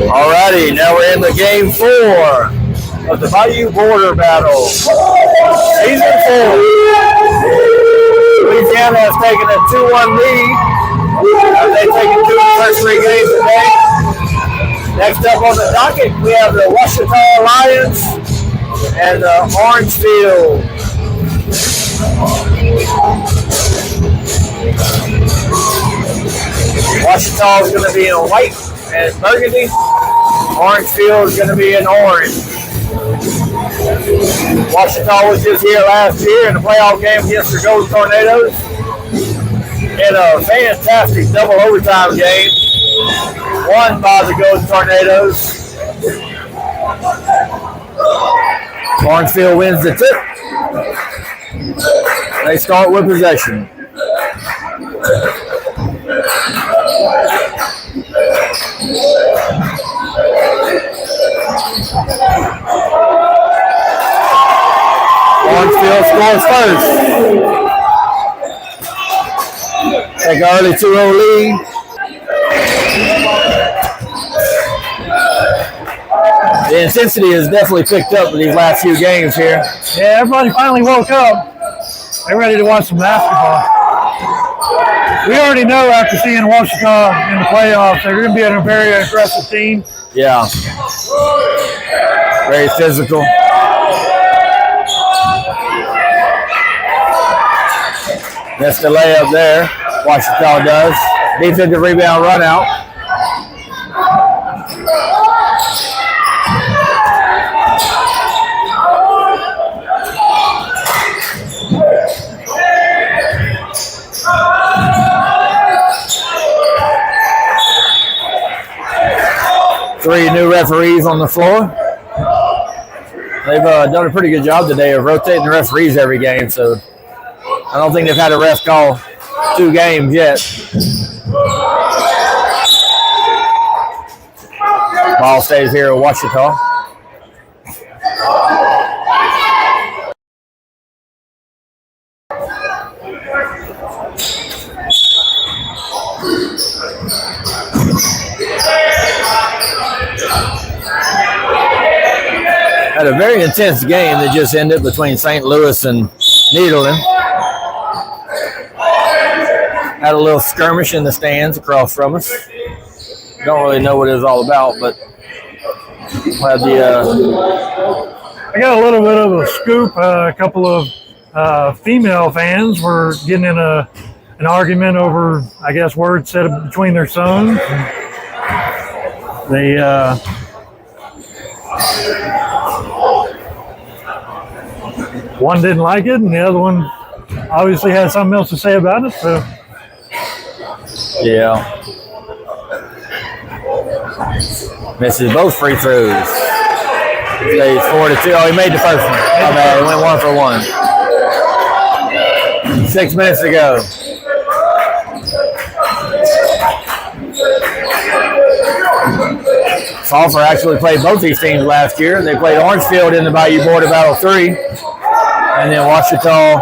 Alrighty, now we're in the game 4 of the Bayou Border Battle. Season 4. Louisiana has taken a 2-1 lead. They've taken 2 of the first 3 games today. Next up on the docket, we have the Ouachita Lions and the Orangefield. Ouachita is going to be in white and burgundy. Orangefield is going to be in orange. Ouachita was just here last year in the playoff game against the Golden Tornadoes in a fantastic double overtime game won by the Golden Tornadoes. Orangefield wins the tip. They start with possession. Orangefield scores first. Take an early 2-0 lead. The intensity has definitely picked up in these last few games here. Yeah, everybody finally woke up. They're ready to watch some basketball. We already know after seeing Ouachita in the playoffs, they're going to be a very aggressive team. Yeah. Very physical. Missed the layup there. Ouachita does. Defensive rebound run out. Three new referees on the floor. They've done a pretty good job today of rotating the referees every game, so I don't think they've had a ref call 2 games yet. Ball stays here at Ouachita. Had a very intense game that just ended between St. Louis and Needleton. Had a little skirmish in the stands across from us. Don't really know what it was all about, but we'll have the. I got a little bit of a scoop. A couple of female fans were getting in an argument over, I guess, words said between their sons. They one didn't like it, and the other one obviously had something else to say about it. So, yeah, misses both free throws. Stays 4-2. Oh, he made the first one. Oh, man, he went 1 for 1. 6 minutes to go. Sulphur actually played both these teams last year. They played Orangefield in the Bayou Border Battle 3. And then Ouachita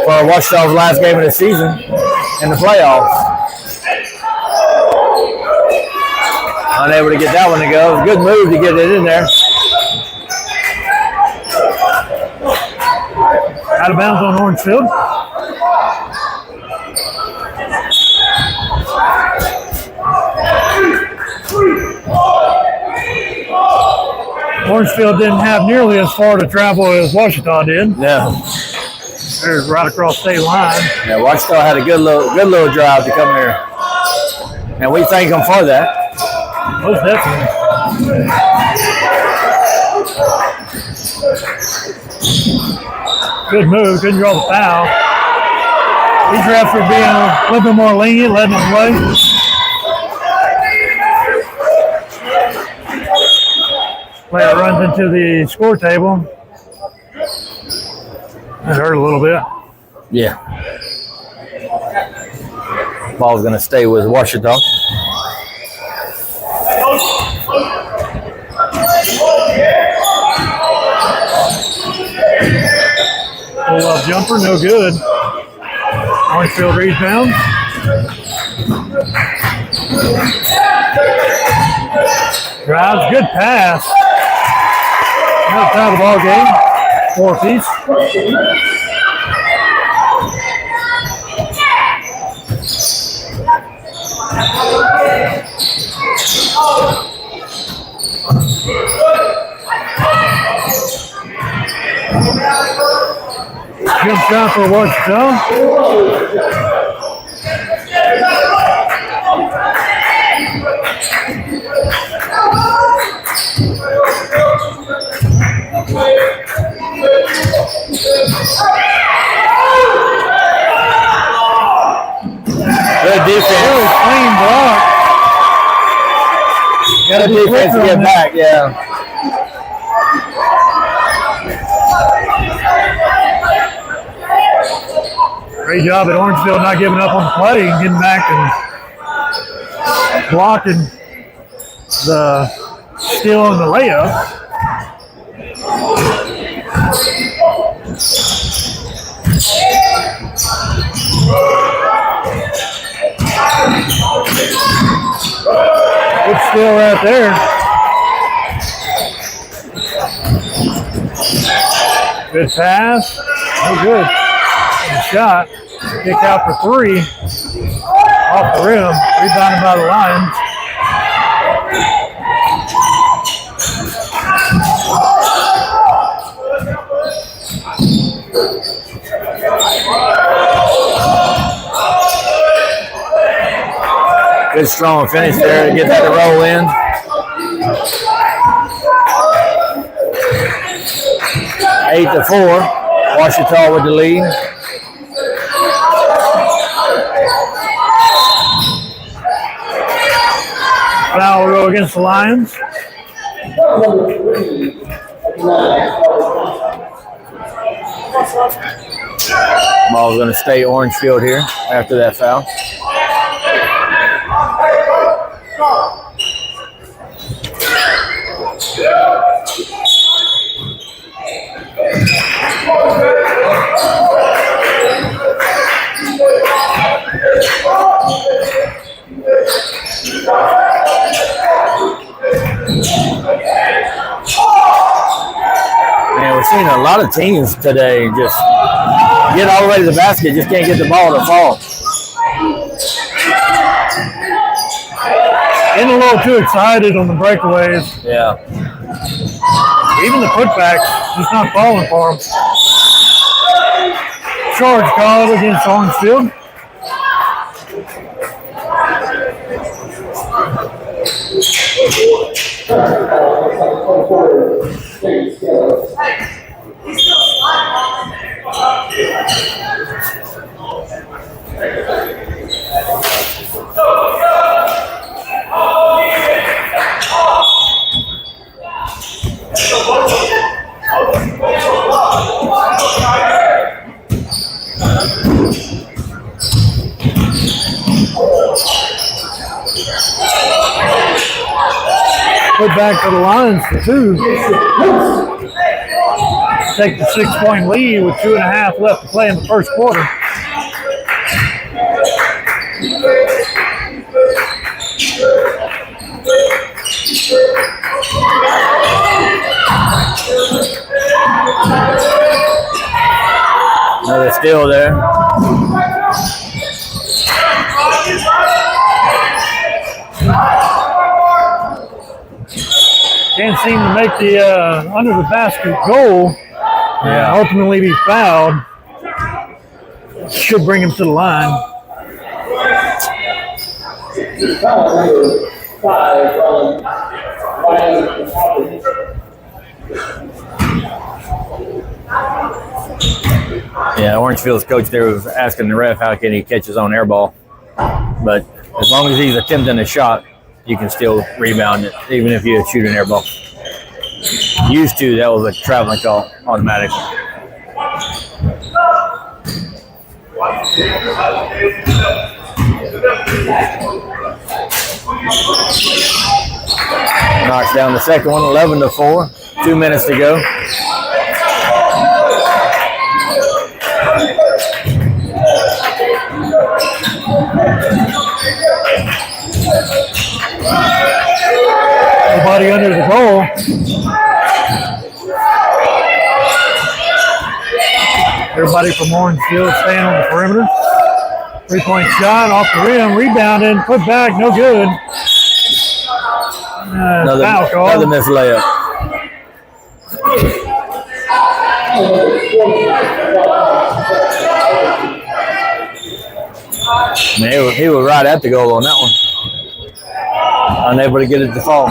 for Ouachita's last game of the season in the playoffs. Unable to get that one to go. It was a good move to get it in there. Out of bounds on Orangefield. Orangefield didn't have nearly as far to travel as Ouachita did. No. They're right across state line. Yeah, Ouachita had a good little drive to come here. And we thank them for that. Most definitely. Good move. Couldn't draw the foul. These refs were being a little bit more lenient, letting them play. Player runs into the score table. That hurt a little bit. Yeah. Ball's going to stay with Ouachita. Pull-up jumper, no good. Orangefield rebound. Drives, good pass. Now it's out of the ball game. 4-piece. Jump shot for Ouachita. Good defense. Really clean block. Good defense to get back, yeah. Great job at Orangefield not giving up on the play and getting back and blocking the steal on the layup. Good steal right there. Good pass. Oh, good. Good shot. Kick out for three. Off the rim. Rebounded by the Lions. Good strong finish there to get that to roll in. Eight to 4. Ouachita with the lead. Foul will go against the Lions. Ball's going to stay Orangefield here after that foul. Man, we're seeing a lot of teams today just get all the way to the basket, just can't get the ball to fall. Getting a little too excited on the breakaways. Yeah. Even the putbacks just not falling for them. Charge called against Orangefield. Put back to the Lions for 2. Take the 6-point lead with 2.5 left to play in the first quarter. Another steal there. Can't seem to make the under the basket goal. Yeah. Ultimately be fouled. Should bring him to the line. Yeah, Orangefield's coach there was asking the ref how can he catch his own air ball. But as long as he's attempting a shot, you can still rebound it, even if you shoot an air ball. Used to, that was a traveling call automatically. Knocks down the second one, 11-4. 2 minutes to go. Nobody under the goal. Everybody from Orangefield staying on the perimeter. 3-point shot off the rim, rebounded, put back, no good. Another missed layup. Man, he was right at the goal on that one. Unable to get it to fall.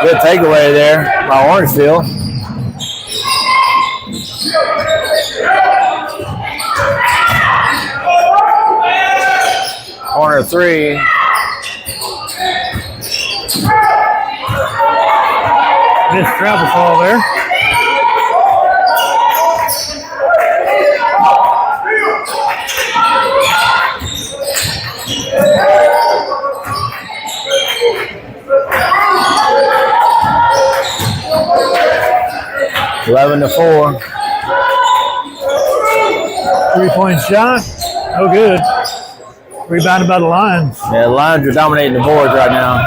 Good takeaway there by Orangefield. Corner three. Missed travel ball there. Eleven to 4. 3-point shot, no good. Rebounded by the Lions. Yeah, the Lions are dominating the boards right now.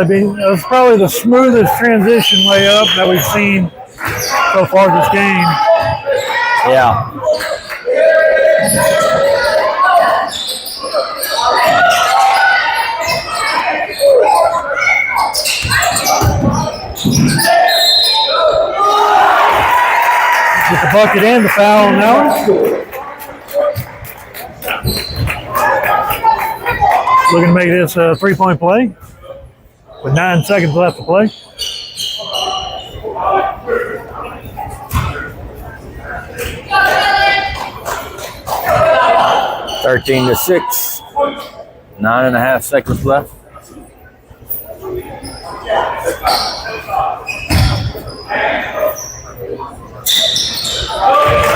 It was probably the smoothest transition layup that we've seen so far this game. Yeah. Get the bucket and the foul on that one. Looking to make this a 3-point play with 9 seconds left to play. $13 to 6. 9.5 seconds left.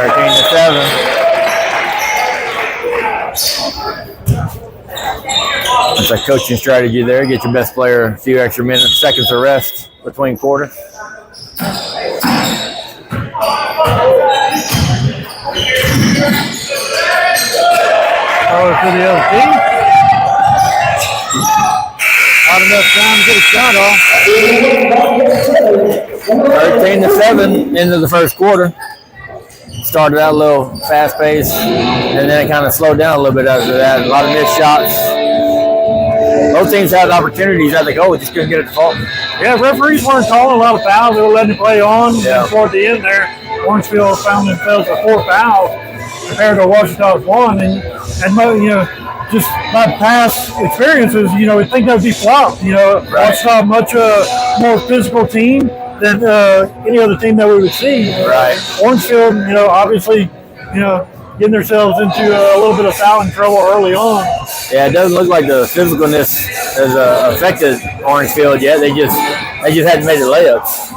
$13 to 7. That's a coaching strategy there. Get your best player a few extra minutes, seconds of rest between quarters. Over to the other team. Not enough time to get a shot off. 13 to 7 into the first quarter. Started out a little fast paced, and then it kind of slowed down a little bit after that. A lot of missed shots. Both teams had opportunities at the goal, just couldn't get it to fall. Yeah, referees weren't calling a lot of fouls. They were letting it play on. Yeah. And toward the end there, Orangefield found themselves with 4 fouls compared to Ouachita's 1. And just by past experiences, we'd think that would be flopped. Ouachita much more physical team than any other team that we would see. Right. Orangefield, obviously, getting themselves into a little bit of fouling trouble early on. Yeah, it doesn't look like the physicalness has affected Orangefield yet. They just hadn't made the layups.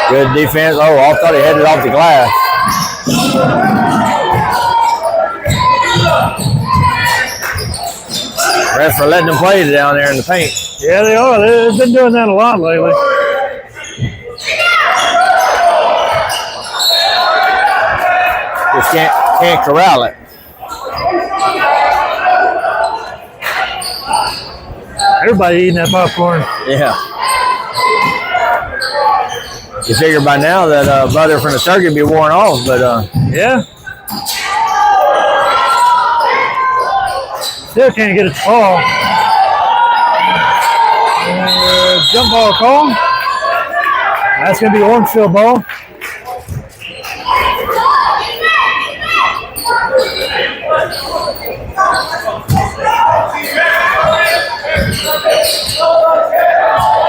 Good defense. Oh, I thought he headed off the glass. Refs for letting them play down there in the paint. Yeah, they are. They've been doing that a lot lately. Just can't corral it. Everybody eating that popcorn. Yeah. You figure by now that butter from the turkey would be worn off, but yeah. Still can't get it to fall. Jump ball call. That's going to be Orangefield ball.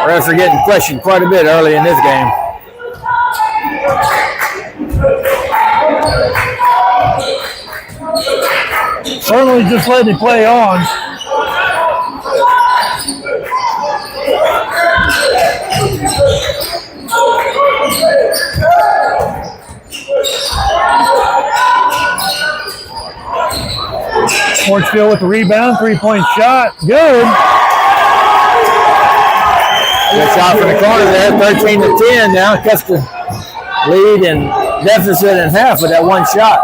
Refs are getting questioned quite a bit early in this game. Certainly just letting it play on. Orangefield with the rebound, 3-point shot. Good. Good shot from the corner there, 13-10 now. Cuts the lead and deficit in half with that one shot.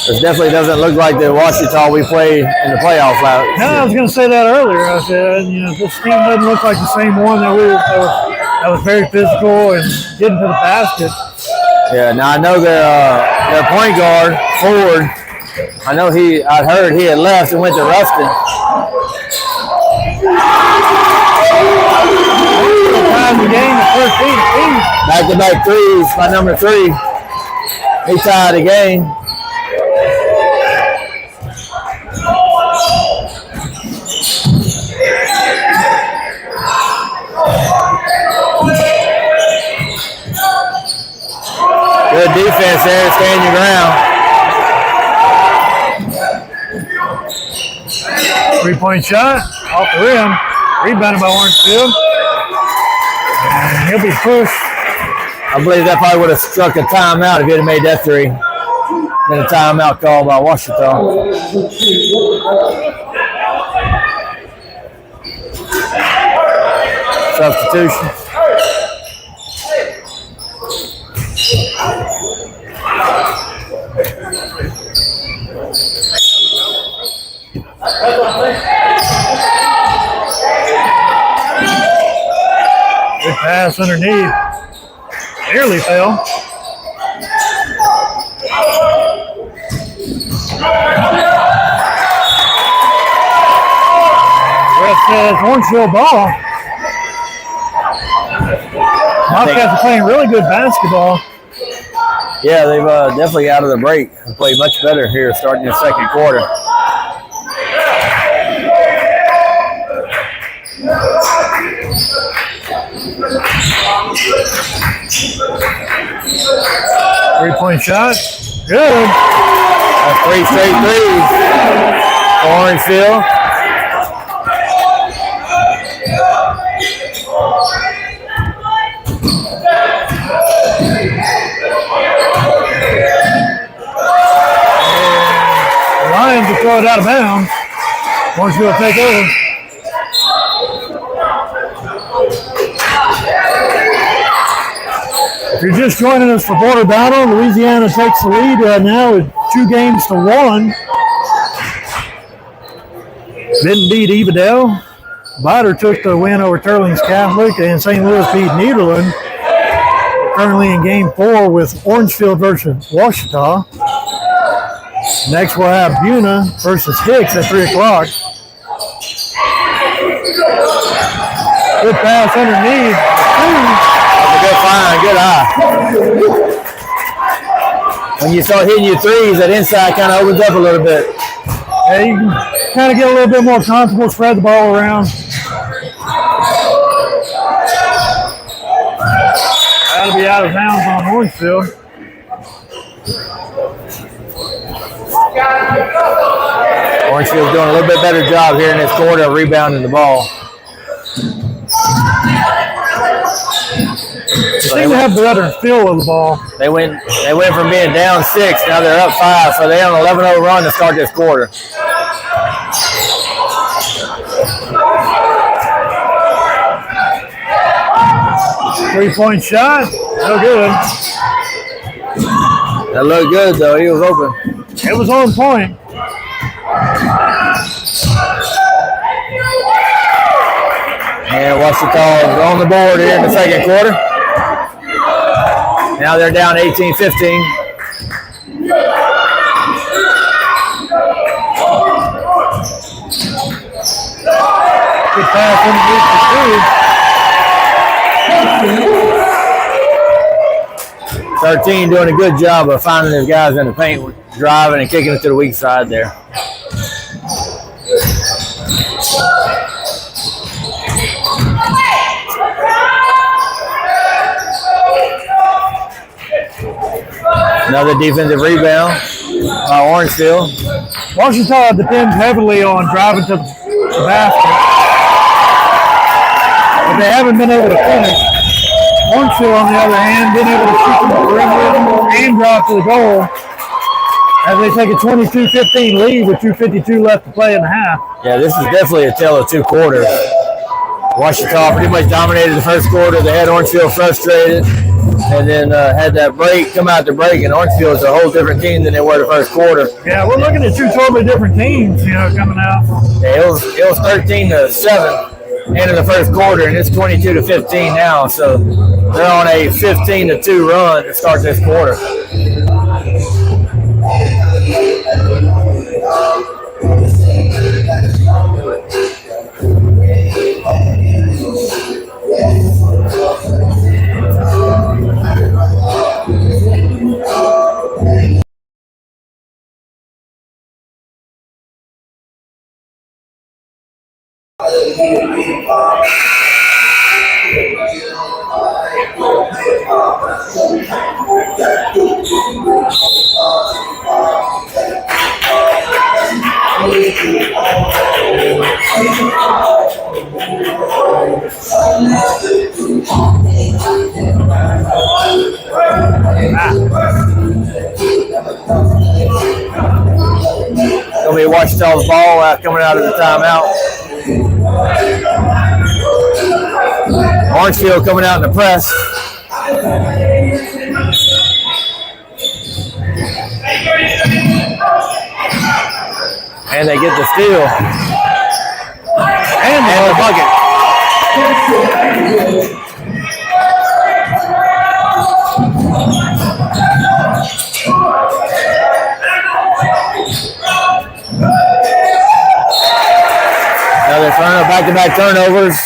It definitely doesn't look like the Ouachita we played in the playoffs last year. No, I was going to say that earlier. I said, this team doesn't look like the same one that was very physical and getting to the basket. Yeah, now I know their point guard, Ford, I heard he had left and went to Ruston. Time the game at 13. Back-to-back threes by number 3. He tied the game. Good defense there, stand your ground. 3-point shot, off the rim, rebounded by Orangefield. And he'll be pushed. I believe that probably would have struck a timeout if he'd have made that 3. Then a timeout called by Ouachita. Substitution. Good pass underneath. Nearly fell. Ref says Orangefield ball. Bobcats are playing really good basketball. Yeah, they've definitely out of the break and played much better here starting the second quarter. Three-point shot. Good. 3 straight threes for Orangefield. The Lions will throw it out of bounds. Orangefield will take over. If you're just joining us for Border Battle, Louisiana takes the lead now with 2-1. Didn't beat Evadale. Biter took the win over Turlings Catholic, and St. Louis beat Nederland. Currently in Game 4 with Orangefield versus Ouachita. Next we'll have Buna versus Hicks at 3 o'clock. Good pass underneath. Good find, good eye. When you start hitting your threes, that inside kind of opens up a little bit. Yeah, you can kind of get a little bit more comfortable, spread the ball around. That'll be out of bounds on Orangefield. Orangefield's doing a little bit better job here in this quarter of rebounding the ball. They seem to have better feel of the ball. They went from being down 6, now they're up 5, so they're on an 11-0 run to start this quarter. Three-point shot, no good. That looked good though, he was open. It was on point. And Ouachita is on the board here in the second quarter. Now they're down 18-15. Good pass underneath the three. 13 doing a good job of finding his guys in the paint, driving and kicking it to the weak side there. Another defensive rebound by Orangefield. Ouachita depends heavily on driving to the basket, but they haven't been able to finish. Orangefield, on the other hand, been able to shoot from the perimeter and drive to the goal as they take a 22-15 lead with 2:52 left to play in the half. Yeah, this is definitely a tale of two quarters. Ouachita pretty much dominated the first quarter. They had Orangefield frustrated, and then had that break, come out the break, and Orangefield is a whole different team than they were the first quarter. Yeah, we're looking at two totally different teams, coming out. Yeah, it was 13-7 end of the first quarter, and it's 22-15 now. So they're on a 15-2 run to start this quarter. Gonna be Ouachita's ball coming out of the timeout. Orangefield coming out in the press. And they get the steal. And the bucket. Another turnover, back-to-back turnovers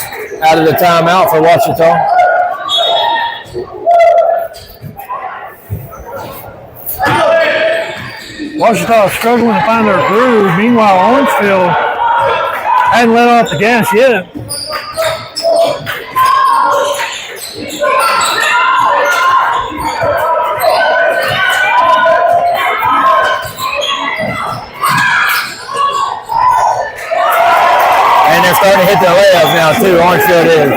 out of the timeout for Ouachita. Ouachita is struggling to find their groove. Meanwhile, Orangefield hadn't let off the gas yet. And they're starting to hit their layups now too, Orangefield is.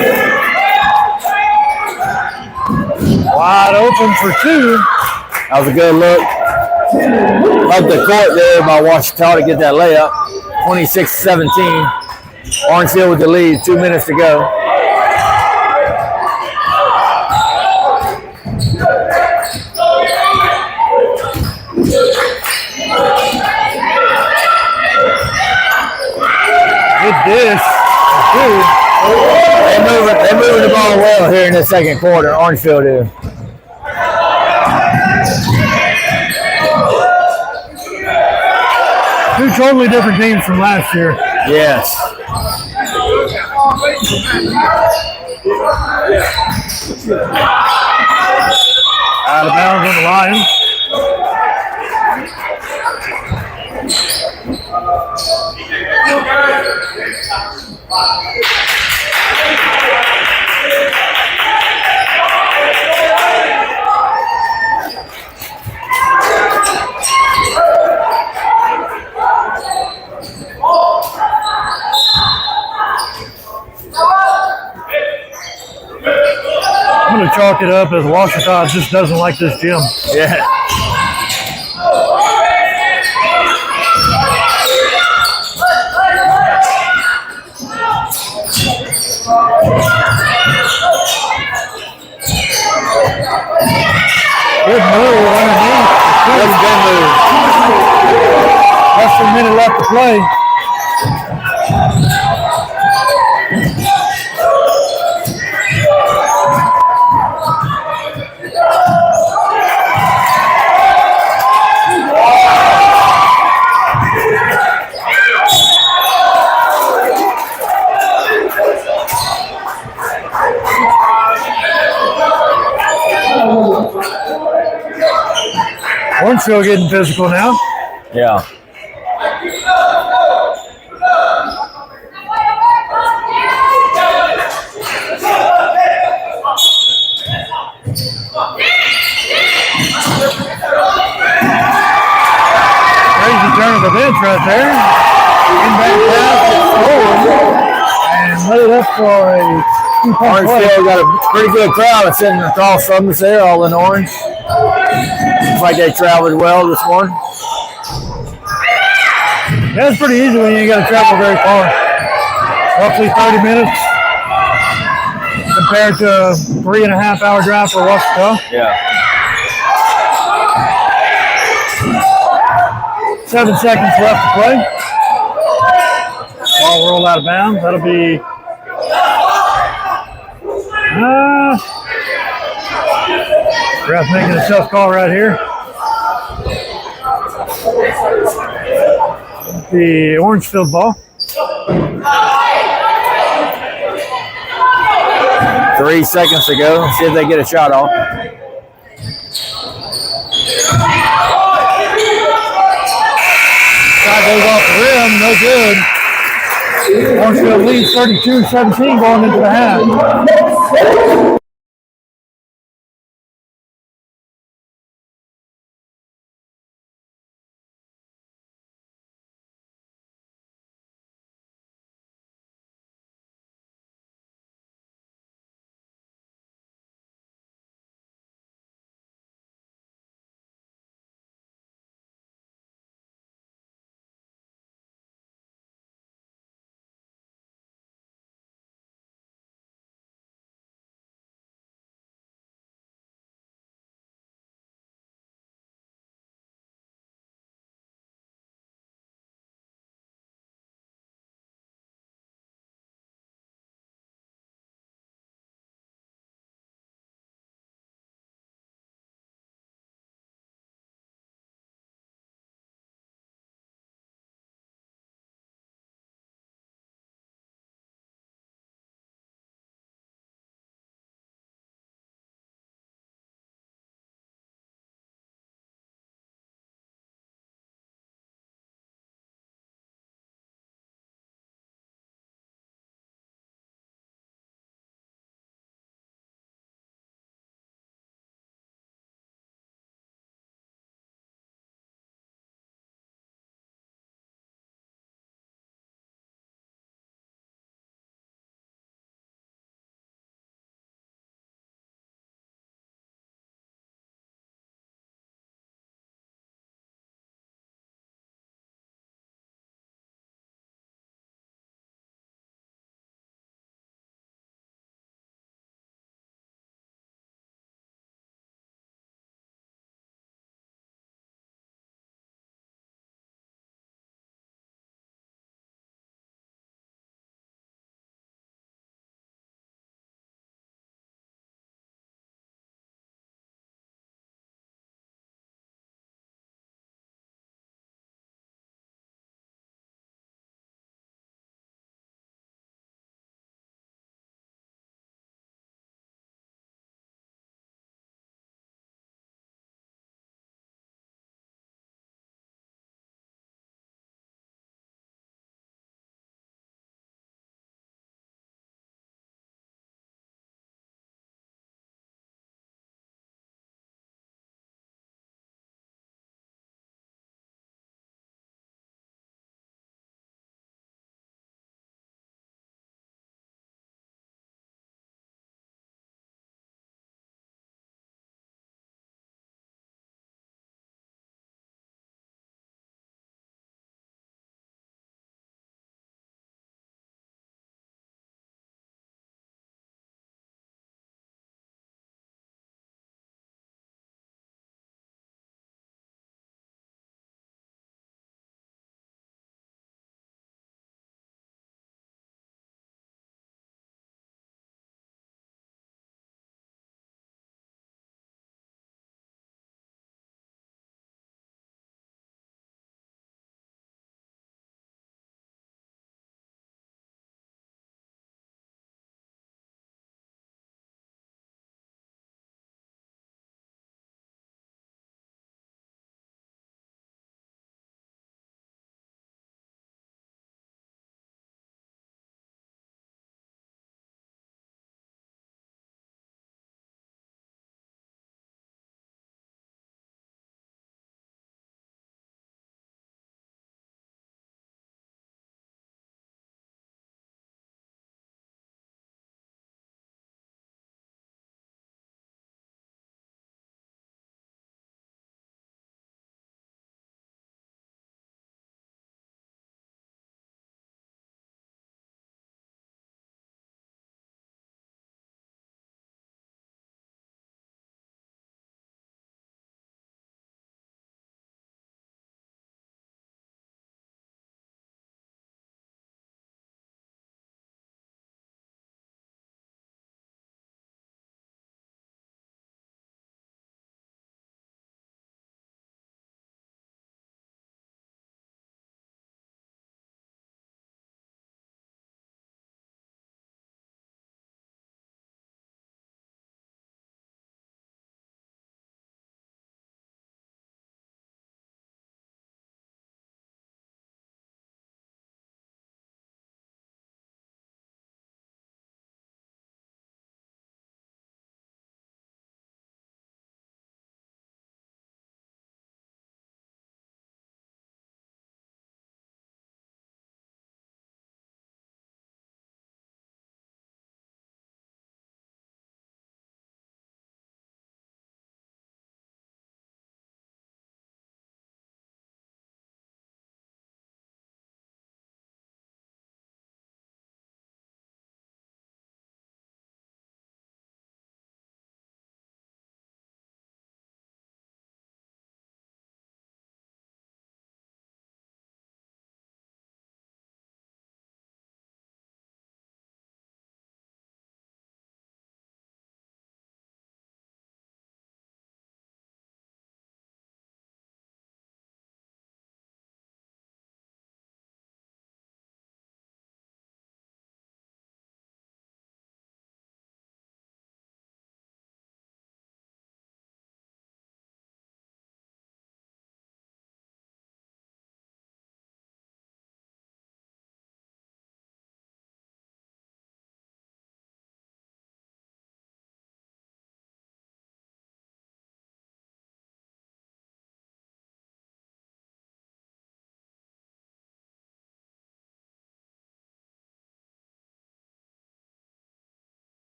Wide open for two. That was a good look. Up the court there by Ouachita to get that layup. 26-17. Orangefield with the lead, 2 minutes to go. Good dish. They're moving the ball well here in the second quarter. Orangefield is. Two totally different teams from last year. Yes. Out of bounds on the Lions. I'm going to chalk it up as Ouachita just doesn't like this gym. Yeah. Good move underneath. That's a good move. Less than a minute left to play. Orangefield getting physical now. Yeah. Crazy turn of the bench right there. Inbound pass gets stolen and laid up for a two-point play. Orangefield got a pretty good crowd sitting across from us there, all in orange. Looks like they traveled well this morning. Yeah, it's pretty easy when you ain't got to travel very far. Roughly 30 minutes compared to a 3.5-hour drive for Ouachita. Yeah. 7 seconds left to play. Ball rolled out of bounds. That'll be ref making a tough call right here. The Orangefield ball. 3 seconds to go. See if they get a shot off. Shot goes off the rim. No good. Orangefield leads 32-17 going into the half.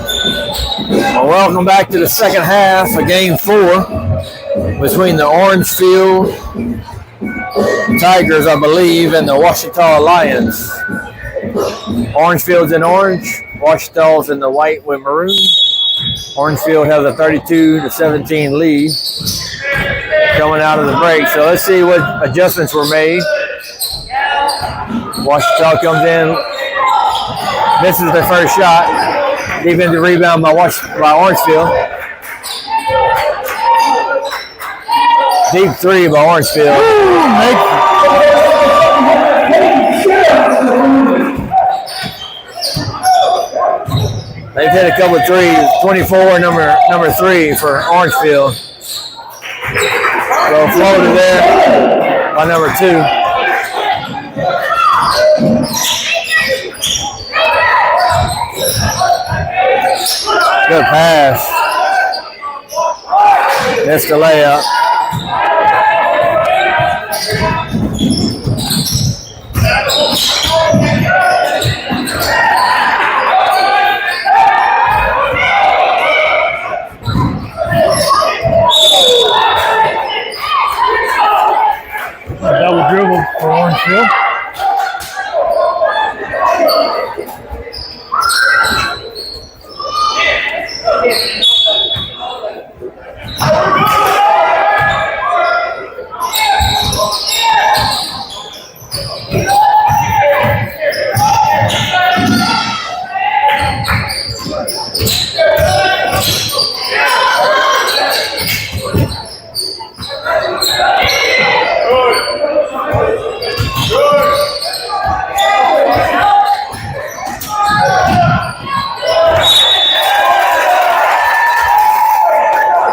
Well, welcome back to the second half of Game 4 between the Orangefield Tigers, I believe, and the Ouachita Lions. Orangefield's in orange, Ouachita's in the white with maroon. Orangefield has a 32-17 lead coming out of the break. So let's see what adjustments were made. Ouachita comes in, misses their first shot. Defensive rebound by Orangefield. Deep three by Orangefield. They've hit a couple of threes. 24, number 3 for Orangefield. So floated there by number 2. Good pass. Missed the layup. Double dribble for Orangefield.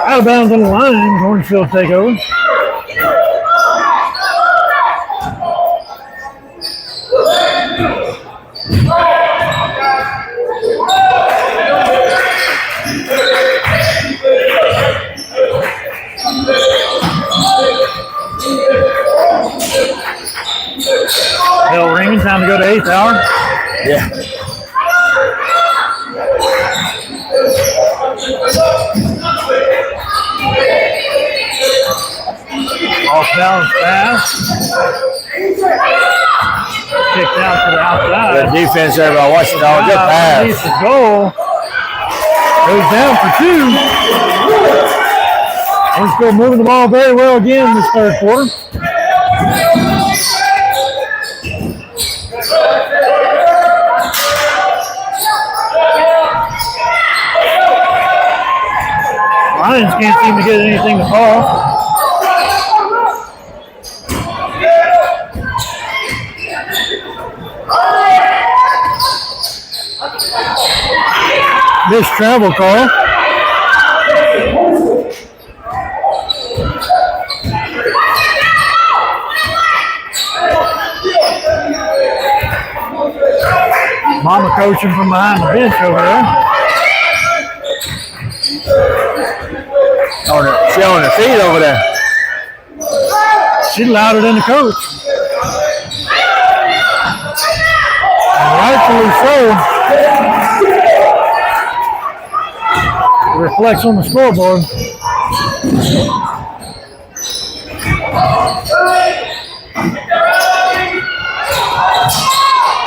Out of bounds on the line, Orangefield take over. Bell ringing, time to go to 8th hour. Yeah. Off balance pass. Kicked out to the outside. Good defense there by Ouachita. Good pass. The goal. Goes down for 2. We're still moving the ball very well again this third quarter. Lions can't seem to get anything to fall. This travel call. Mama coaching from behind the bench over there. She on her feet over there. She's louder than the coach. And rightfully so. It reflects on the scoreboard.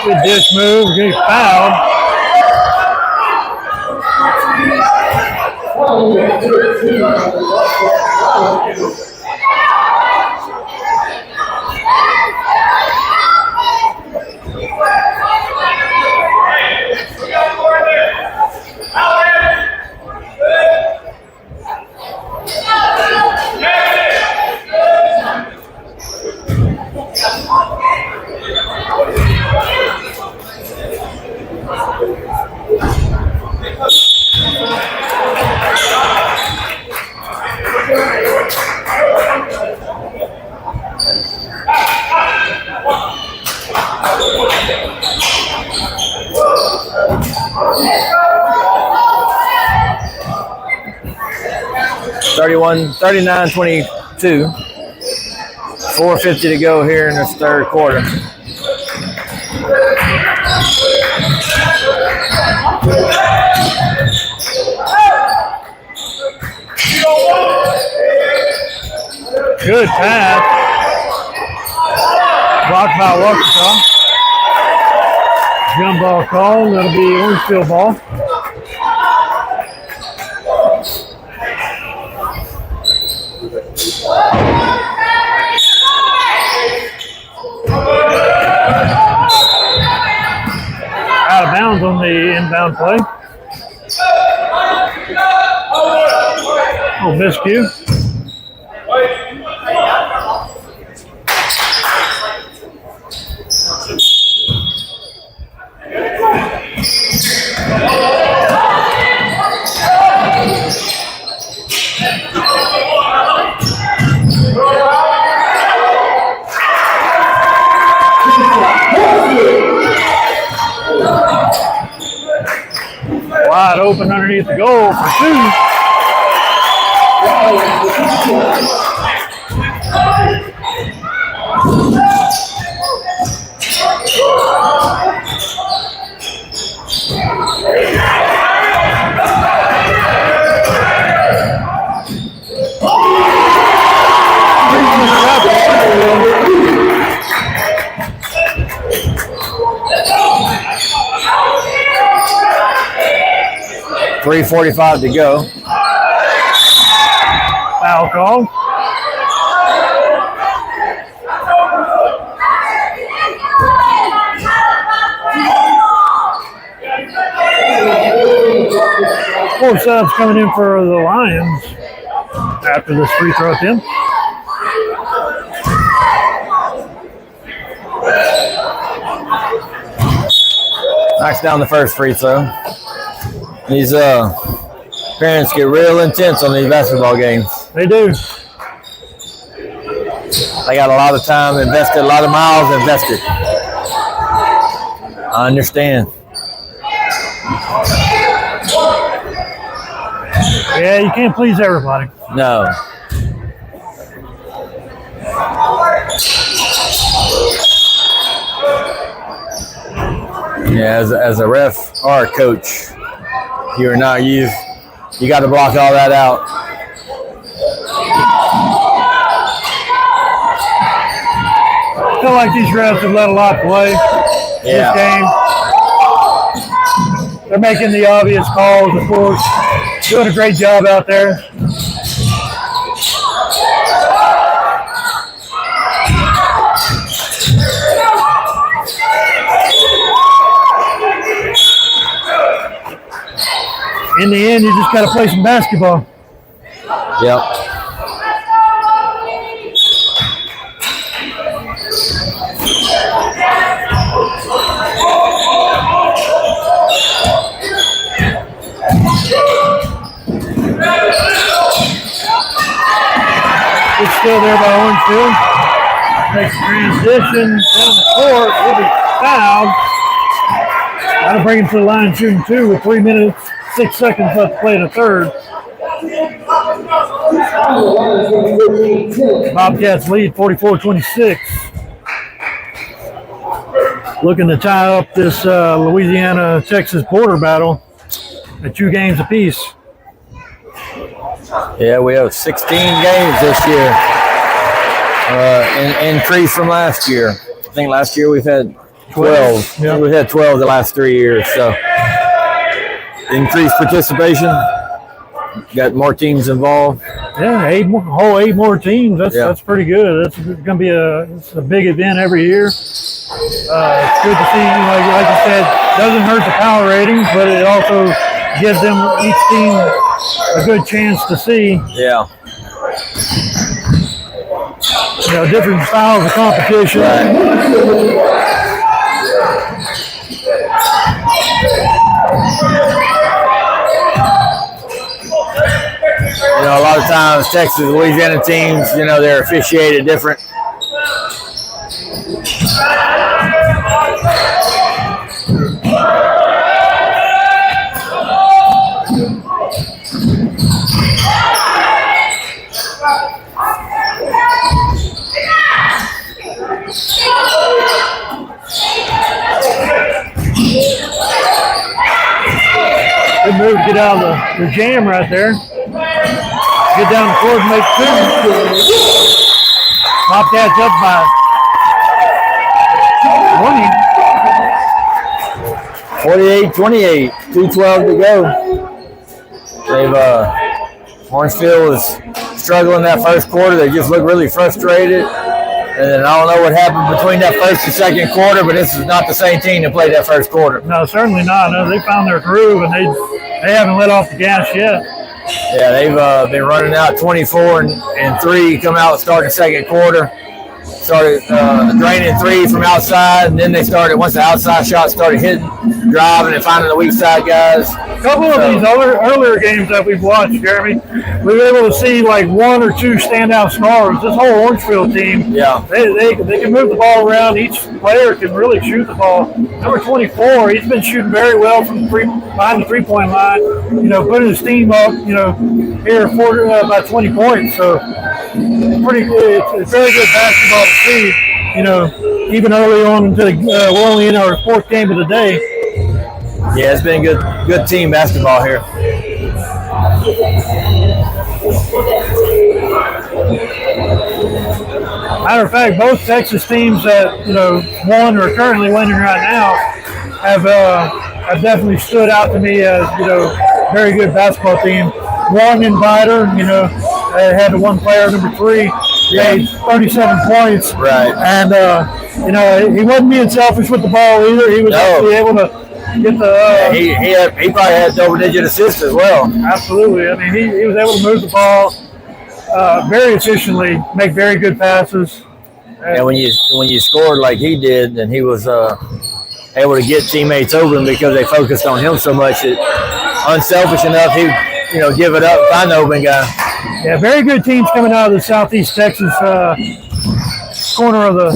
Good dish move, good foul. $39-22. 4:50 to go here in this third quarter. Good pass. Blocked by Ouachita. Jump ball call. That'll be Orangefield ball. Out of bounds on the inbound play. Oh, miscue. Wide open underneath the goal for two. 3:45 to go. Foul call. Four subs coming in for the Lions after this free throw attempt. Knocks down the first free throw. These parents get real intense on these basketball games. They do. They got a lot of time invested, a lot of miles invested. I understand. Yeah, you can't please everybody. No. Yeah, as a ref or a coach, you got to block all that out. I feel like these refs have let a lot play this game. They're making the obvious calls, of course. Doing a great job out there. In the end, you just got to play some basketball. Yep. It's still there by Orangefield. Makes a transition down the court. Will be fouled. That'll bring him to the line shooting two with 3 minutes, 6 seconds left to play in the third. Bobcats lead 44-26. Looking to tie up this Louisiana-Texas border battle at 2 games apiece. Yeah, we have 16 games this year. Increase from last year. I think last year we've had 12. Yeah. We've had 12 the last 3 years. So increased participation. Got more teams involved. Yeah, 8 more teams. That's pretty good. That's going to be a big event every year. It's good to see. Like you said, doesn't hurt the power ratings, but it also gives them each team a good chance to see. Yeah. Different styles of competition. A lot of times Texas, Louisiana teams, they're officiated different. Good move to get out of the jam right there. Get down the court and make two. Bobcats up by 48-28, 2:12 to go. Orangefield was struggling that first quarter. They just looked really frustrated. And then I don't know what happened between that first and second quarter, but this is not the same team that played that first quarter. No, certainly not. No, they found their groove, and they haven't let off the gas yet. Yeah, they've been running out 24 and 3, come out starting the second quarter. Started draining three from outside, and then they started, once the outside shots started hitting, driving and finding the weak side guys. A couple of these earlier games that we've watched, Jeremy, we were able to see like one or two standout stars. This whole Orangefield team, they can move the ball around. Each player can really shoot the ball. Number 24, he's been shooting very well from behind the three-point line, putting his team up, here by 20 points. So pretty good. It's very good basketball to see, even early on into we're only in our fourth game of the day. Yeah, it's been good team basketball here. Matter of fact, both Texas teams that won or are currently winning right now have definitely stood out to me as very good basketball team. One in Biter, they had the one player, number 3, made 37 points. Right. And he wasn't being selfish with the ball either. He was actually able to get the. He probably had double-digit assists as well. Absolutely. I mean, he was able to move the ball very efficiently, make very good passes. And when you scored like he did, then he was able to get teammates open because they focused on him so much. Unselfish enough, he give it up, find the open guy. Yeah, very good teams coming out of the Southeast Texas corner of the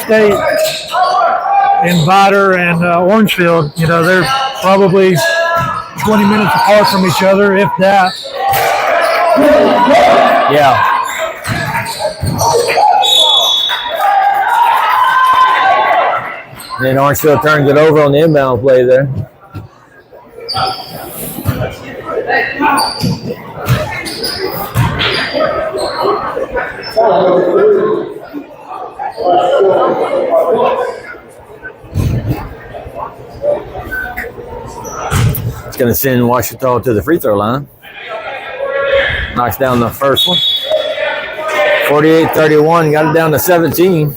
state in Vidor and Orangefield. They're probably 20 minutes apart from each other, if that. Yeah. Then Orangefield turns it over on the inbound play there. It's going to send Ouachita to the free throw line. Knocks down the first one. 48-31, got it down to 17.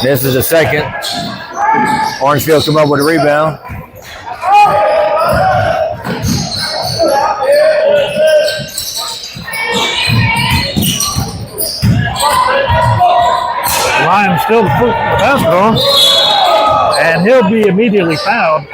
This is the second. Orangefield come up with a rebound. Lions still the basketball, and he'll be immediately fouled.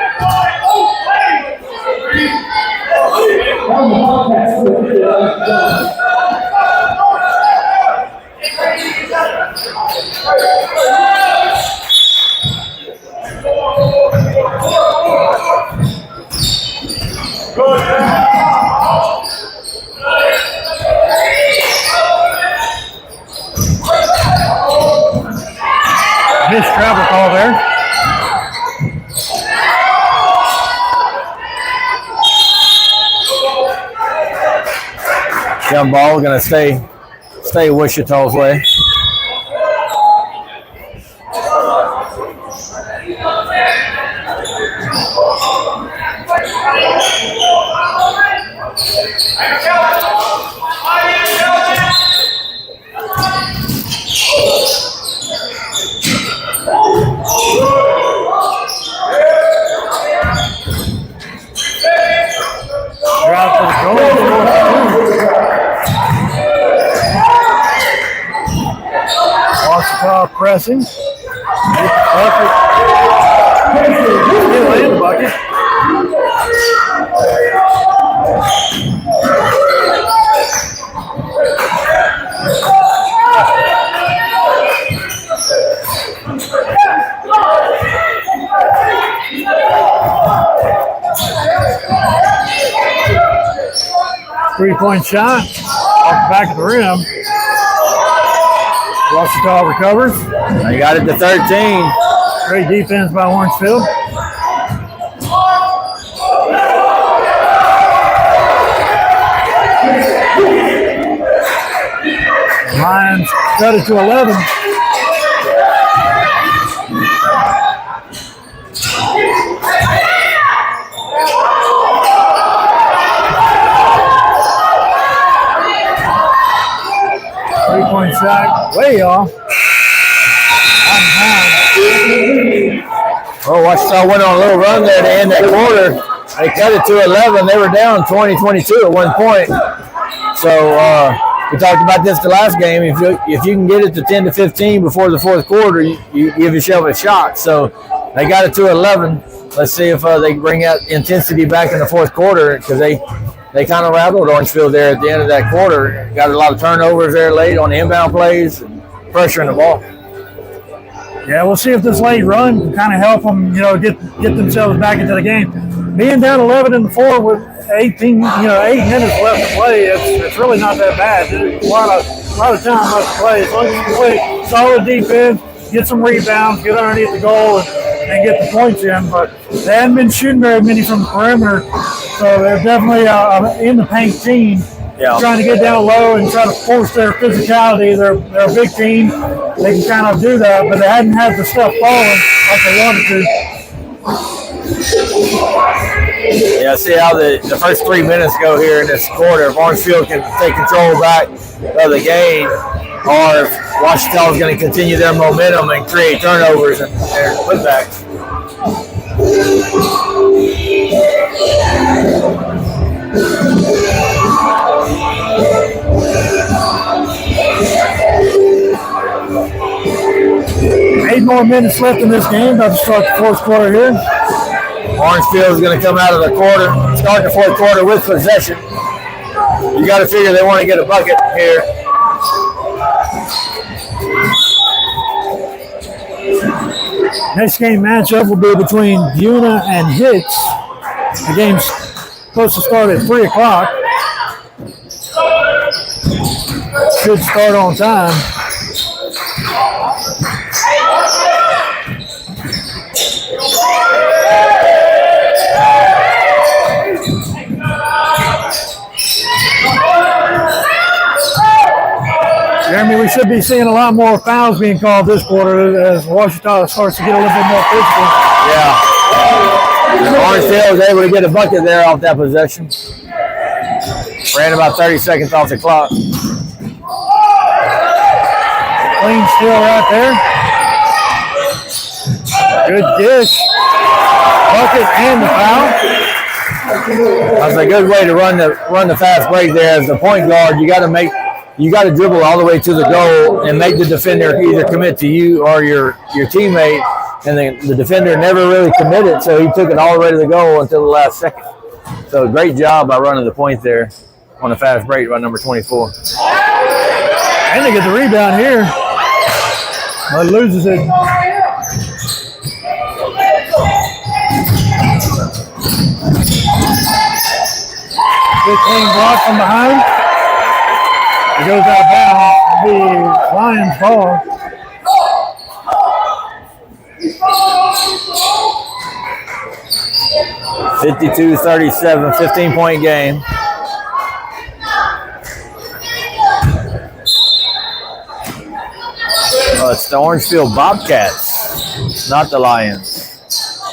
Missed travel call there. Jump ball going to stay Ouachita's way. Pressing. Bucket. Still in the bucket. Three-point shot. off the back of the rim. Ouachita recovers. They got it to 13. Great defense by Orangefield. Lions cut it to 11. Three-point shot, way off. Well, Ouachita went on a little run there to end that quarter. They cut it to 11. They were down 20-22 at one point. So we talked about this the last game. If you can get it to 10 to 15 before the fourth quarter, you give yourself a shot. So they got it to 11. Let's see if they bring that intensity back in the fourth quarter, because they kind of rattled Orangefield there at the end of that quarter. Got a lot of turnovers there late on the inbound plays, and pressuring the ball. Yeah, we'll see if this late run can kind of help them, get themselves back into the game. Being down 11 in the fourth with 8 minutes left to play, it's really not that bad. There's a lot of time left to play. As long as you can play solid defense, get some rebounds, get underneath the goal, and get the points in. But they haven't been shooting very many from the perimeter, so they're definitely in the paint team. Yeah. Trying to get down low and try to force their physicality. They're a big team. They can kind of do that, but they hadn't had the stuff falling like they wanted to. Yeah, see how the first 3 minutes go here in this quarter. If Orangefield can take control back of the game, or if Ouachita is going to continue their momentum and create turnovers and putbacks. 8 more minutes left in this game. About to start the fourth quarter here. Orangefield is going to come out of the quarter, start the fourth quarter with possession. You got to figure they want to get a bucket here. Next game matchup will be between Buna and Hicks. The game's supposed to start at 3 o'clock. Should start on time. Jeremy, we should be seeing a lot more fouls being called this quarter as Ouachita starts to get a little bit more physical. Yeah. Orangefield was able to get a bucket there off that possession. Ran about 30 seconds off the clock. Clean steal right there. Good dish. Bucket and the foul. That's a good way to run the fast break there. As the point guard, you got to dribble all the way to the goal and make the defender either commit to you or your teammate. And the defender never really committed, so he took it all the way to the goal until the last second. So great job by running the point there on a fast break by number 24. And they get the rebound here, but loses it. Good clean block from behind. It goes out of bounds. It'll be Lions ball. (52-37), 15-point game. It's the Orangefield Bobcats, not the Lions.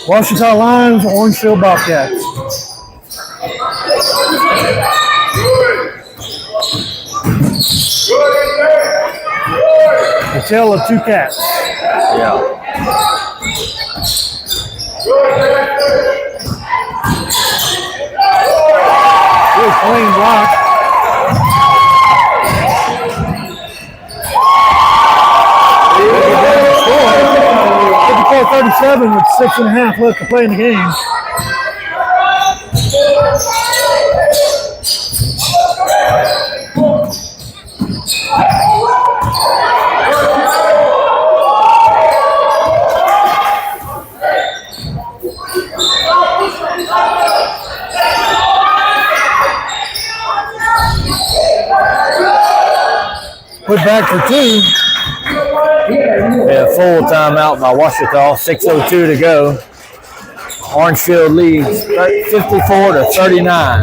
Ouachita Lions, Orangefield Bobcats. The tale of two cats. Yeah. Good clean block. Score 37 with 6.5 left to play in the game. put back for 2. Yeah, full timeout by Ouachita. 6:02 to go. Orangefield leads 54 to 39.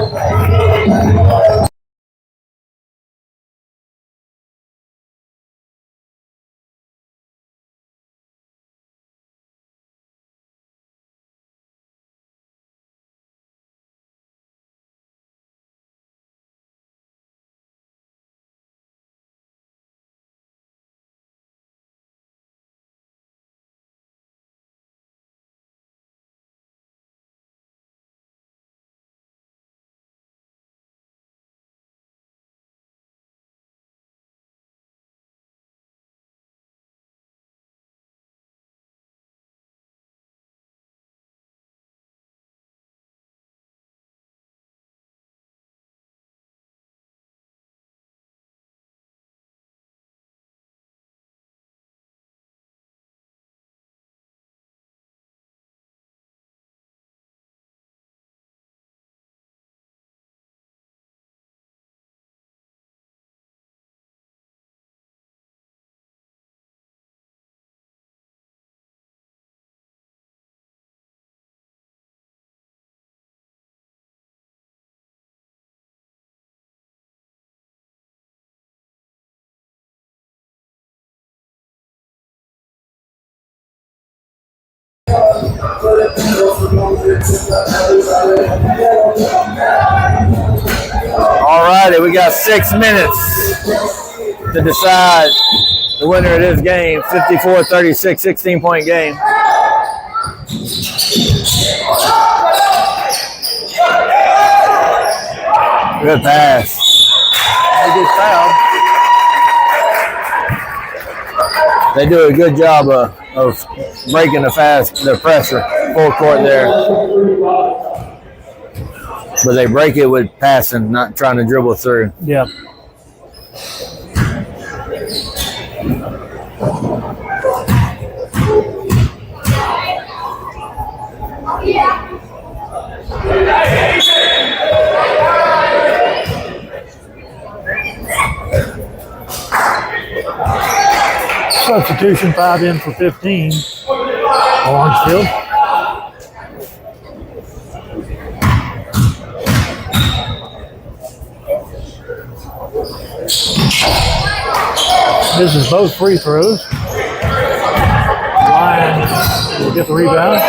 All righty, we got 6 minutes to decide the winner of this game. 54-36, 16-point game. Good pass. They get fouled. They do a good job of breaking the pressure, full court there. But they break it with passing, not trying to dribble through. Yeah. Substitution 5 in for 15. Orangefield. Misses both free throws. Lions will get the rebound.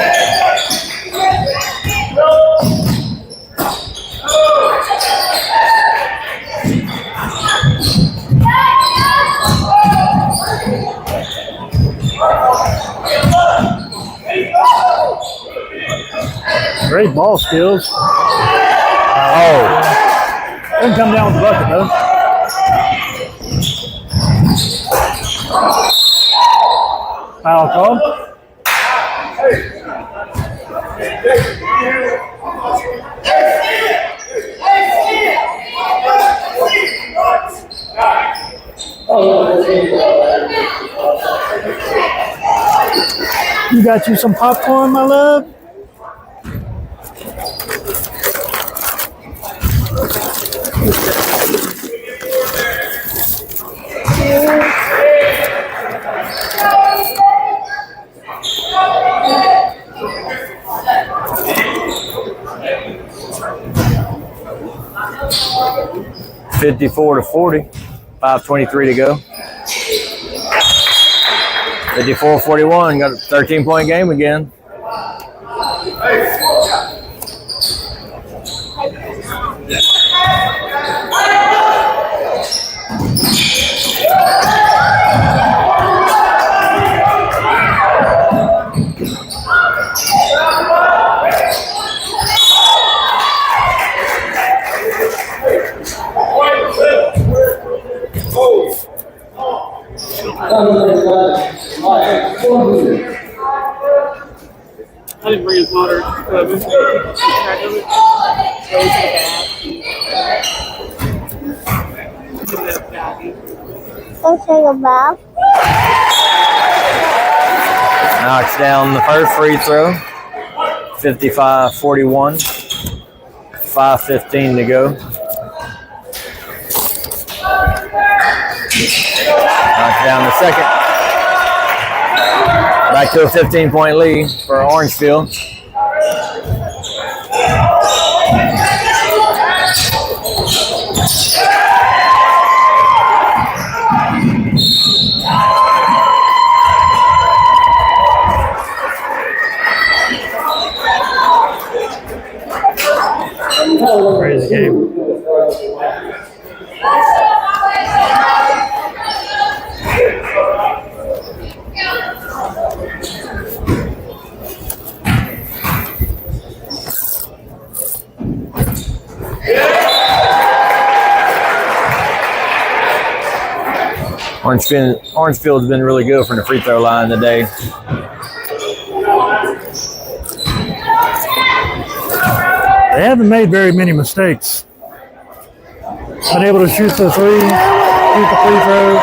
Great ball skills. Didn't come down with the bucket though. Foul call. You got you some popcorn, my love? 54-40, 5:23 to go. 54-41, got a 13-point game again. I didn't bring his water. Let's take a bath. Knocks down the first free throw. 55-41. 5:15 to go. Knocks down the second. Back to a 15-point lead for Orangefield. Crazy game. Orangefield's been really good from the free throw line today. They haven't made very many mistakes. Been able to shoot the three, shoot the free throws.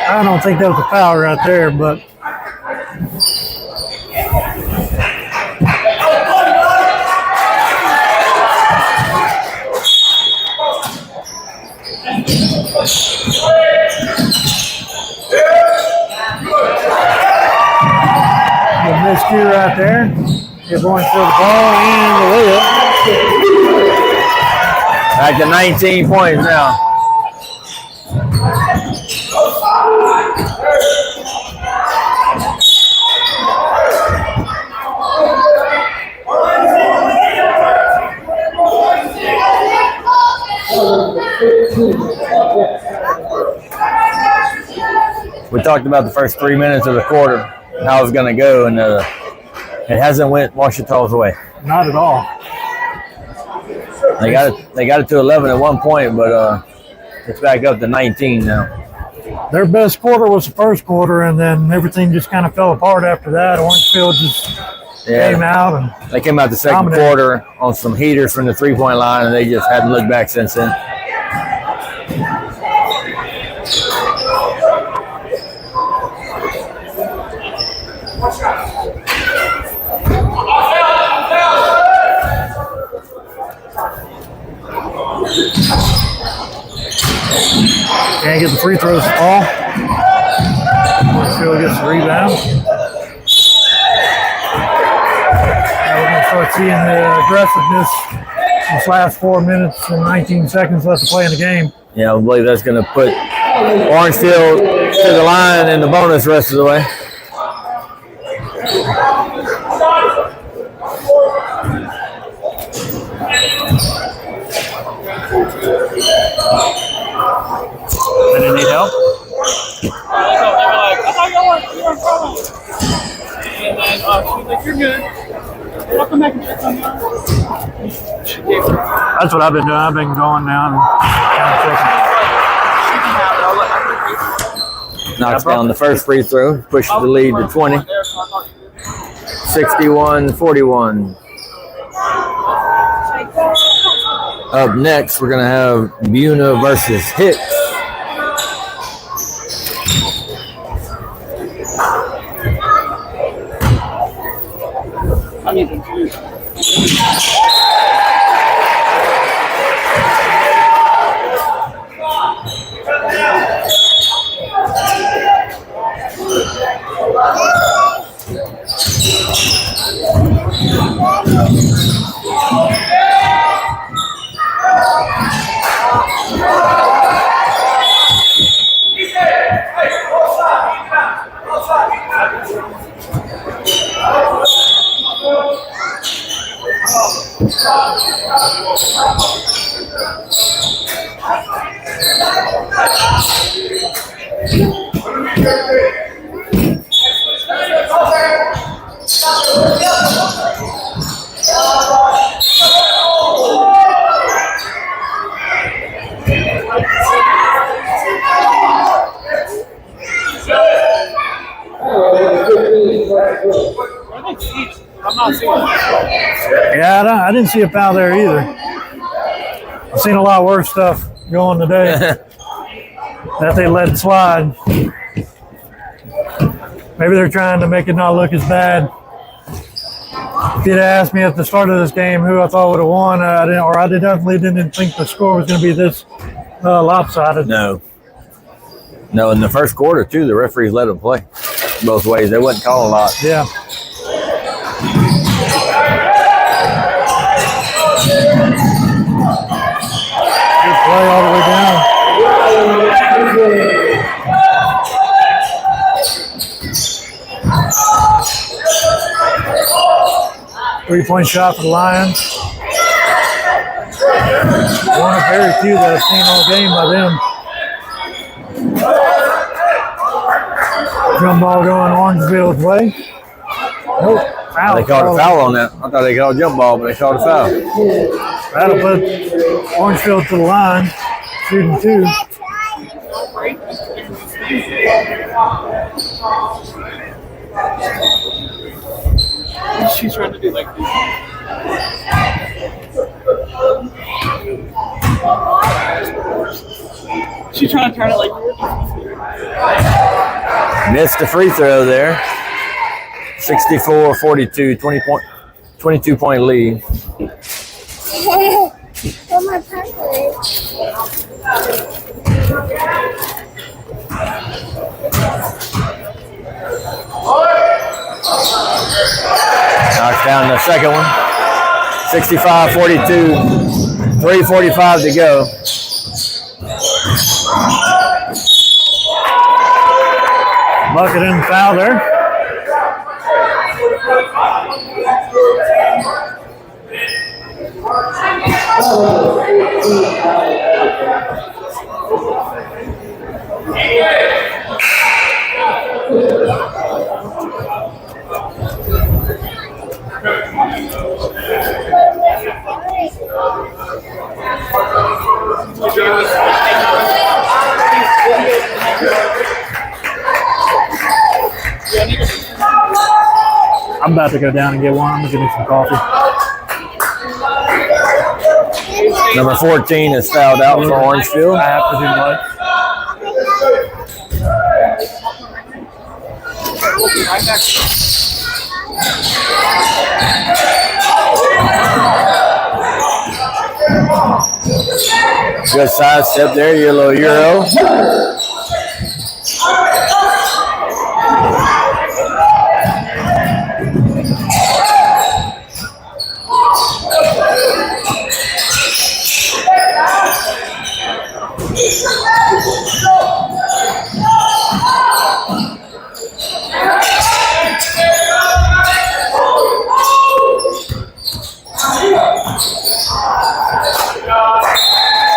I don't think that was a foul right there, but the miscue right there. They're going for the ball and the layup. Back to 19 points now. We talked about the first 3 minutes of the quarter, how it was going to go, and it hasn't went Ouachita's way. Not at all. They got it to 11 at one point, but it's back up to 19 now. Their best quarter was the first quarter, and then everything just kind of fell apart after that. Orangefield just came out. And they came out the second quarter on some heaters from the three-point line, and they just haven't looked back since then. Can't get the free throws to fall. Orangefield gets the rebound. Now we're going to start seeing the aggressiveness this last 4 minutes and 19 seconds left to play in the game. Yeah, I believe that's going to put Orangefield to the line in the bonus rest of the way. They didn't need help? They were like, I thought you were in trouble. And then she was like, you're good. I'll come back and check on you. That's what I've been doing. I've been going down and kind of Knocks down the first free throw, pushes the lead to 20. 61-41. Up next, we're going to have Buna versus Hicks. I mean, I'm not seeing it. Yeah, I didn't see a foul there either. I've seen a lot worse stuff going today that they let slide. Maybe they're trying to make it not look as bad. If you'd asked me at the start of this game who I thought would have won, I definitely didn't think the score was going to be this lopsided. No, in the first quarter, too, the referees let them play both ways. They wouldn't call a lot. Yeah. Good play all the way down. 3-point shot for the Lions. One of very few that I've seen all game by them. Jump ball going Orangefield's way. Nope. Foul. They called a foul on that. I thought they called a jump ball, but they called a foul. That'll put Orangefield to the line, shooting 2. She's trying to do like this. She's trying to turn it like Missed the free throw there. 64-42, 22-point lead. Knocks down the second one. 65-42, 3:45 to go. Bucket and foul there. I'm about to go down and get one. I'm going to get me some coffee. Number 14 is fouled out for Orangefield. I have to do what? Good side step there, your little Euro.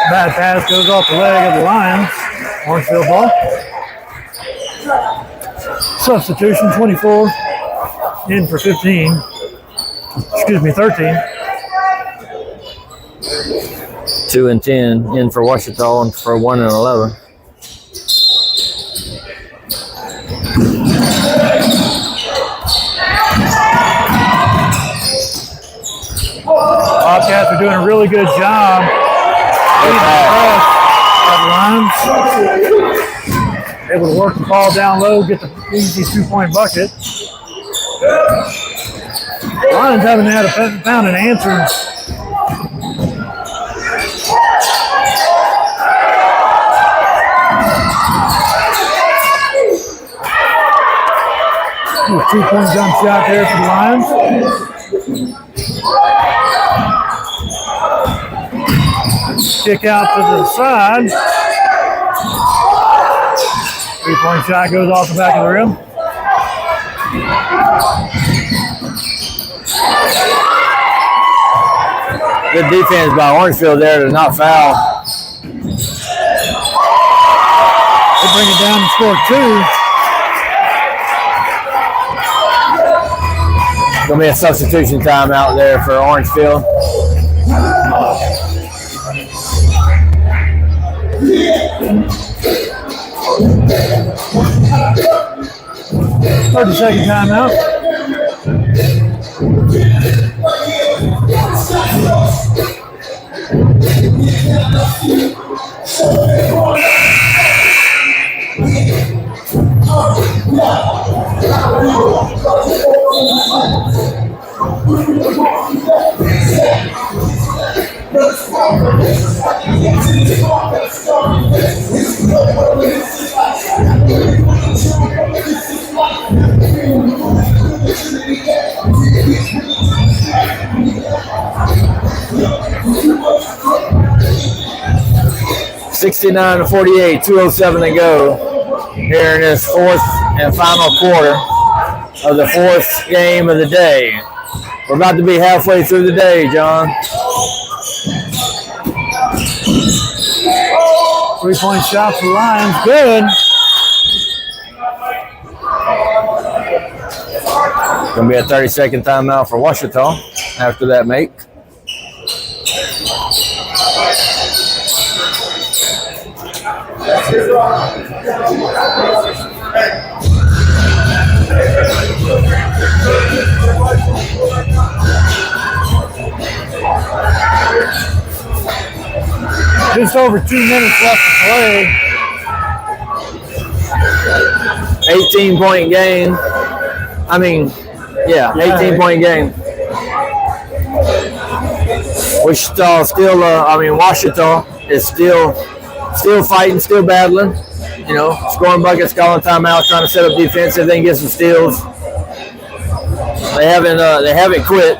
Bad pass goes off the leg of the Lions. Orangefield ball. Substitution 24 in for 15. Excuse me, 13. 2 and 10 in for Ouachita and for 1 and 11. Bobcats are doing a really good job. Lions able to work the ball down low, get the easy 2-point bucket. Lions haven't found an answer. A 2-point jump shot there for the Lions. Kick out to the side. 3-point shot goes off the back of the rim. Good defense by Orangefield there to not foul. They bring it down and score 2. Gonna be a substitution timeout there for Orangefield. Second timeout. (69-48), 2:07 to go here in this fourth and final quarter of the fourth game of the day. We're about to be halfway through the day, John. 3-point shot for Lions. Good. Going to be a 30-second timeout for Ouachita after that make. Just over 2 minutes left to play. 18-point game. 18-point game. Ouachita still, Ouachita is still fighting, still battling. You know, scoring buckets, calling timeouts, trying to set up defense, if they can get some steals. They haven't quit.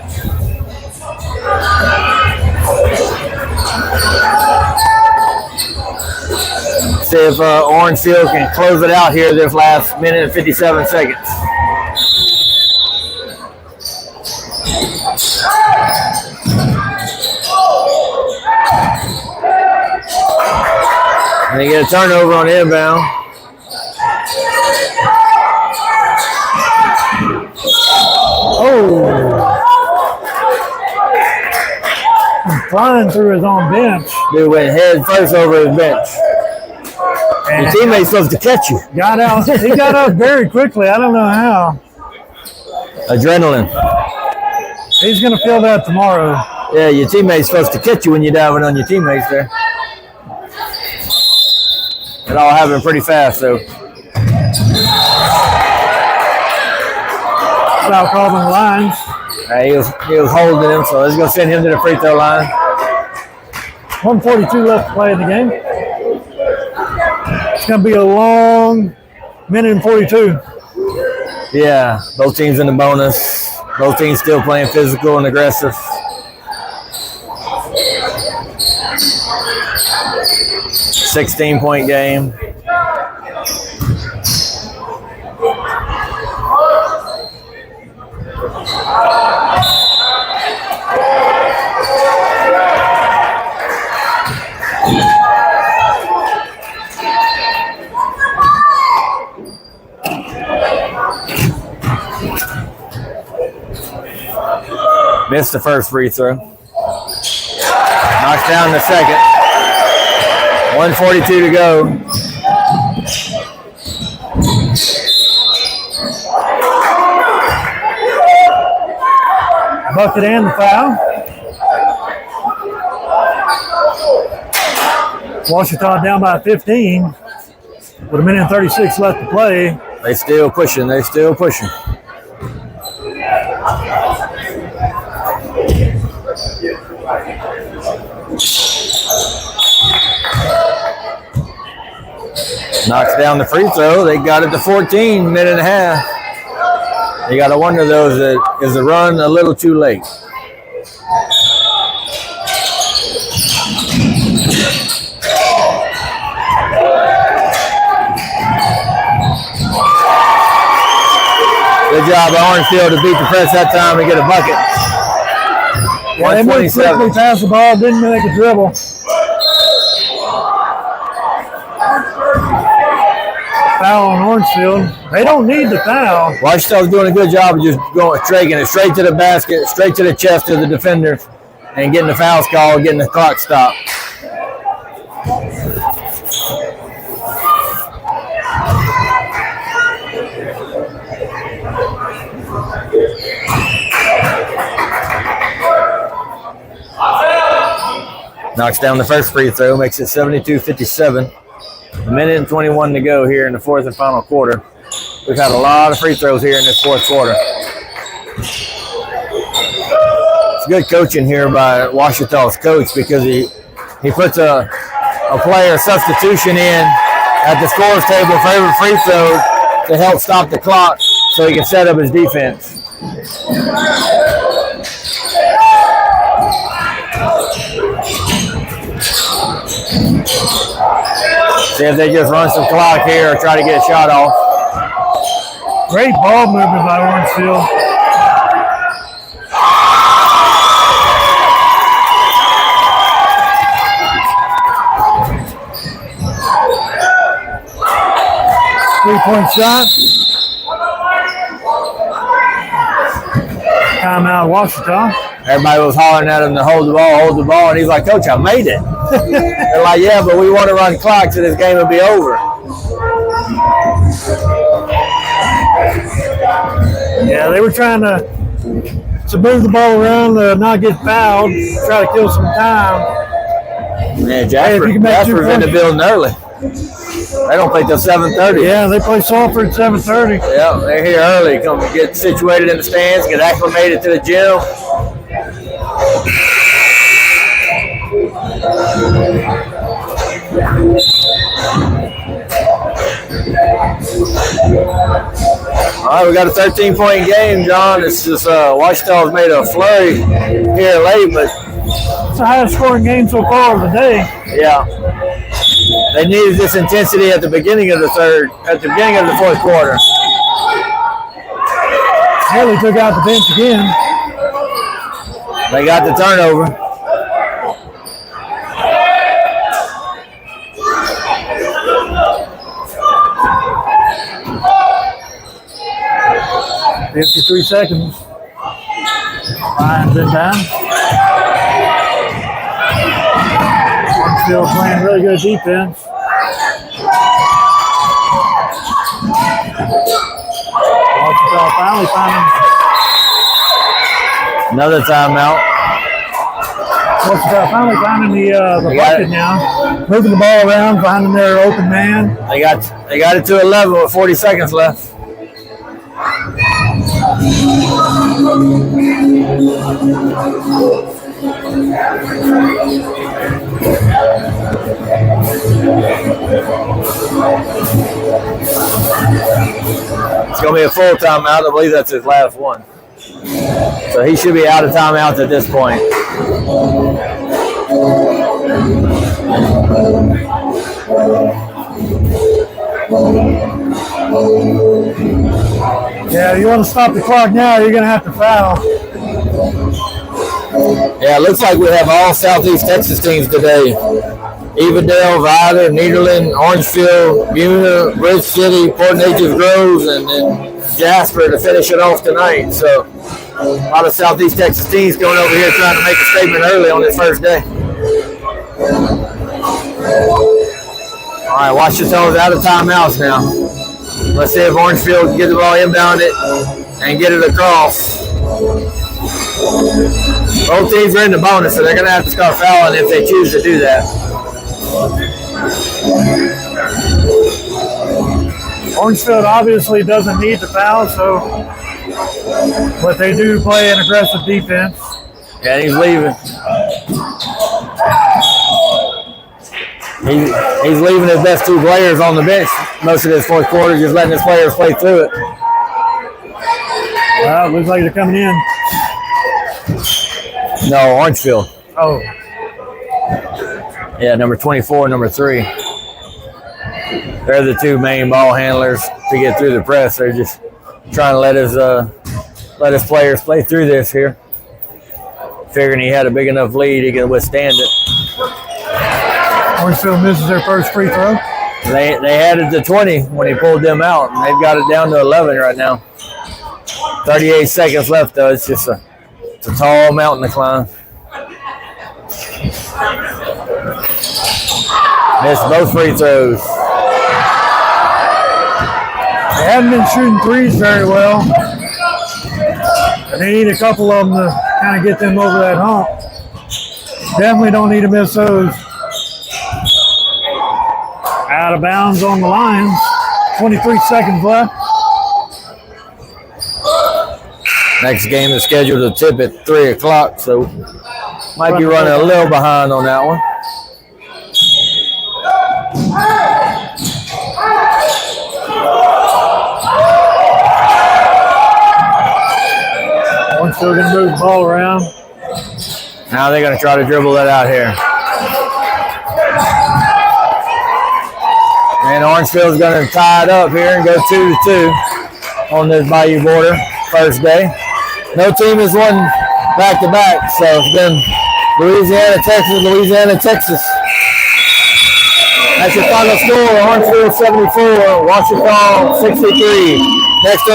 See if Orangefield can close it out here this last minute and 57 seconds. And they get a turnover on the inbound. Oh. Flying through his own bench. Dude went head first over his bench. And your teammate's supposed to catch you. Got out. He got up very quickly. I don't know how. Adrenaline. He's going to feel that tomorrow. Yeah, your teammate's supposed to catch you when you're diving on your teammates there. It all happened pretty fast, though. Foul called on the Lions. He was holding him, so it's going to send him to the free throw line. 1:42 left to play in the game. It's going to be a long minute and 42. Yeah, both teams in the bonus. Both teams still playing physical and aggressive. $16-point game. Missed the first free throw. Knocks down the second. 1:42 to go. Bucket and the foul. Ouachita down by 15 with a minute and 36 left to play. They still pushing. They're still pushing. Knocks down the free throw. They got it to 14, minute and a half. You got to wonder, though, is the run a little too late? Good job by Orangefield to beat the press that time and get a bucket. Yeah, they moved quickly, passed the ball, didn't make a dribble. Foul on Orangefield. They don't need the foul. Ouachita's doing a good job of just taking it straight to the basket, straight to the chest of the defenders, and getting the fouls called, getting the clock stopped. Knocks down the first free throw, makes it 72-57. A minute and 21 to go here in the fourth and final quarter. We've had a lot of free throws here in this fourth quarter. It's good coaching here by Ouachita's coach because he puts a player substitution in at the scores table for every free throw to help stop the clock so he can set up his defense. See if they just run some clock here or try to get a shot off. Great ball movement by Orangefield. Three-point shot. Timeout, Ouachita. Everybody was hollering at him to hold the ball, and he's like, Coach, I made it. They're like, yeah, but we want to run clock so this game will be over. Yeah, they were trying to move the ball around, not get fouled, try to kill some time. Man, Jasper's in the building early. They don't play till 7:30. Yeah, they play softball at 7:30. Yeah, they're here early. Come and get situated in the stands, get acclimated to the gym. All right, we got a 13-point game, John. It's just Ouachita's made a flurry here late, but it's the highest scoring game so far of the day. Yeah. They needed this intensity at the beginning of the fourth quarter. Haley took out the bench again. They got the turnover. $53 seconds. Lions in down. Still playing really good defense. Ouachita finally finding another timeout. Ouachita finally finding the bucket now. Moving the ball around, finding their open man. They got it to 11 with 40 seconds left. It's going to be a full timeout. I believe that's his last one. So he should be out of timeouts at this point. Yeah, you want to stop the clock now, you're going to have to foul. Yeah, it looks like we have all Southeast Texas teams today. Evadale, Vida, Nederland, Orangefield, Buna, Bridge City, Port Neches Groves, and then Jasper to finish it off tonight. So a lot of Southeast Texas teams going over here trying to make a statement early on this first day. All right, Ouachita's out of timeouts now. Let's see if Orangefield can get the ball inbounded and get it across. Both teams are in the bonus, so they're going to have to start fouling if they choose to do that. Orangefield obviously doesn't need the foul, but they do play an aggressive defense. Yeah, he's leaving. He's leaving his best two players on the bench most of this fourth quarter, just letting his players play through it. Well, it looks like they're coming in. No, Orangefield. Oh. Yeah, number 24, number 3. They're the two main ball handlers to get through the press. They're just trying to let his players play through this here. Figuring he had a big enough lead, he can withstand it. Orangefield misses their first free throw. They had it to 20 when he pulled them out, and they've got it down to 11 right now. 38 seconds left, though. It's just a tall mountain to climb. Missed both free throws. They haven't been shooting threes very well. And they need a couple of them to kind of get them over that hump. Definitely don't need to miss those. Out of bounds on the Lions. 23 seconds left. Next game is scheduled to tip at 3 o'clock, so might be running a little behind on that one. One's still going to move the ball around. Now they're going to try to dribble that out here. And Orangefield's going to tie it up here and go 2-2 on this Bayou border first day. No team has won back-to-back, so it's been Louisiana, Texas, Louisiana, Texas. That's your final score, Orangefield 74, Ouachita 63. Next on the